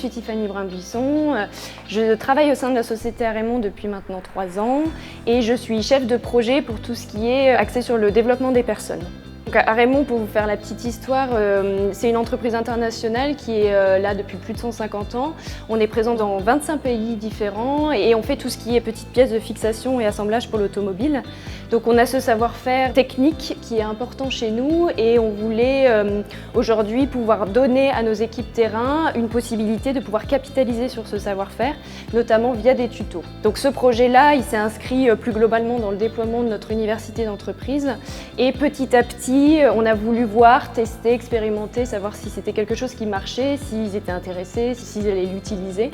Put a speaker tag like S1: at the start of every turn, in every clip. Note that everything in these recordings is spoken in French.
S1: suis Tiffany Brun-Buisson, je travaille au sein de la société Arémon depuis maintenant 3 ans et je suis chef de projet pour tout ce qui est axé sur le développement des personnes. Donc Arémon, pour vous faire la petite histoire, c'est une entreprise internationale qui est là depuis plus de 150 ans. On est présent dans 25 pays différents et on fait tout ce qui est petites pièces de fixation et assemblage pour l'automobile. Donc on a ce savoir-faire technique qui est important chez nous et on voulait aujourd'hui pouvoir donner à nos équipes terrain une possibilité de pouvoir capitaliser sur ce savoir-faire, notamment via des tutos. Donc ce projet-là, il s'est inscrit plus globalement dans le déploiement de notre université d'entreprise et petit à petit, on a voulu voir, tester, expérimenter, savoir si c'était quelque chose qui marchait, s'ils étaient intéressés, s'ils allaient l'utiliser.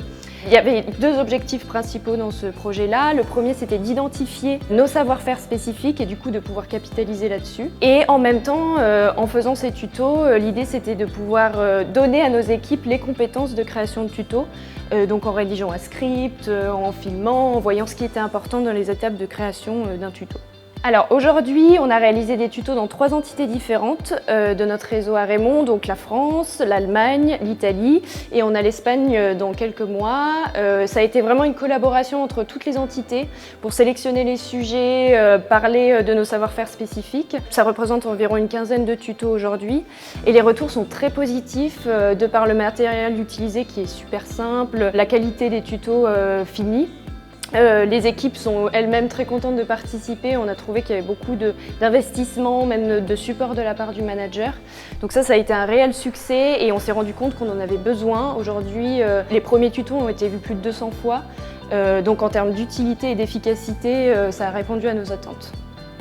S1: Il y avait 2 objectifs principaux dans ce projet-là. Le premier, c'était d'identifier nos savoir-faire spécifiques et du coup de pouvoir capitaliser là-dessus. Et en même temps, en faisant ces tutos, l'idée c'était de pouvoir donner à nos équipes les compétences de création de tutos, donc en rédigeant un script, en filmant, en voyant ce qui était important dans les étapes de création d'un tuto. Alors aujourd'hui, on a réalisé des tutos dans 3 entités différentes de notre réseau Arémon, donc la France, l'Allemagne, l'Italie et on a l'Espagne dans quelques mois. Ça a été vraiment une collaboration entre toutes les entités pour sélectionner les sujets, parler de nos savoir-faire spécifiques. Ça représente environ une quinzaine de tutos aujourd'hui et les retours sont très positifs de par le matériel utilisé qui est super simple, la qualité des tutos finis. Les équipes sont elles-mêmes très contentes de participer. On a trouvé qu'il y avait beaucoup d'investissement, même de support de la part du manager. Donc ça a été un réel succès et on s'est rendu compte qu'on en avait besoin. Aujourd'hui, les premiers tutos ont été vus plus de 200 fois. Donc en termes d'utilité et d'efficacité, ça a répondu à nos attentes.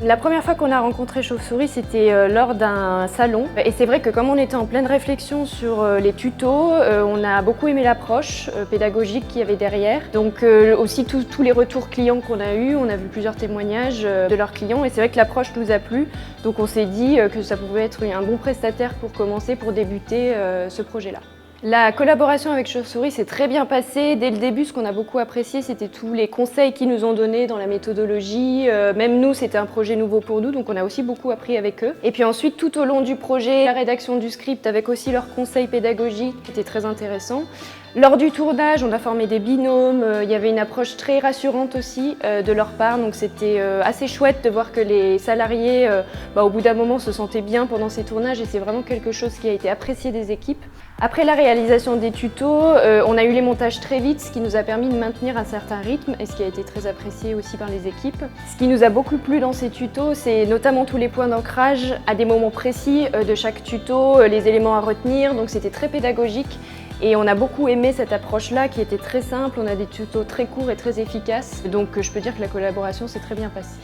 S1: La première fois qu'on a rencontré Chauve-souris, c'était lors d'un salon. Et c'est vrai que comme on était en pleine réflexion sur les tutos, on a beaucoup aimé l'approche pédagogique qu'il y avait derrière. Donc aussi tous les retours clients qu'on a eus, on a vu plusieurs témoignages de leurs clients et c'est vrai que l'approche nous a plu. Donc on s'est dit que ça pouvait être un bon prestataire pour commencer, pour débuter ce projet-là. La collaboration avec Chauve-souris s'est très bien passée. Dès le début, ce qu'on a beaucoup apprécié, c'était tous les conseils qu'ils nous ont donnés dans la méthodologie. Même nous, c'était un projet nouveau pour nous, donc on a aussi beaucoup appris avec eux. Et puis ensuite, tout au long du projet, la rédaction du script avec aussi leurs conseils pédagogiques, c'était très intéressant. Lors du tournage, on a formé des binômes, il y avait une approche très rassurante aussi de leur part, donc c'était assez chouette de voir que les salariés, au bout d'un moment, se sentaient bien pendant ces tournages et c'est vraiment quelque chose qui a été apprécié des équipes. Après la réalisation des tutos, on a eu les montages très vite, ce qui nous a permis de maintenir un certain rythme et ce qui a été très apprécié aussi par les équipes. Ce qui nous a beaucoup plu dans ces tutos, c'est notamment tous les points d'ancrage à des moments précis de chaque tuto, les éléments à retenir, donc c'était très pédagogique. Et on a beaucoup aimé cette approche-là qui était très simple, on a des tutos très courts et très efficaces, donc je peux dire que la collaboration s'est très bien passée.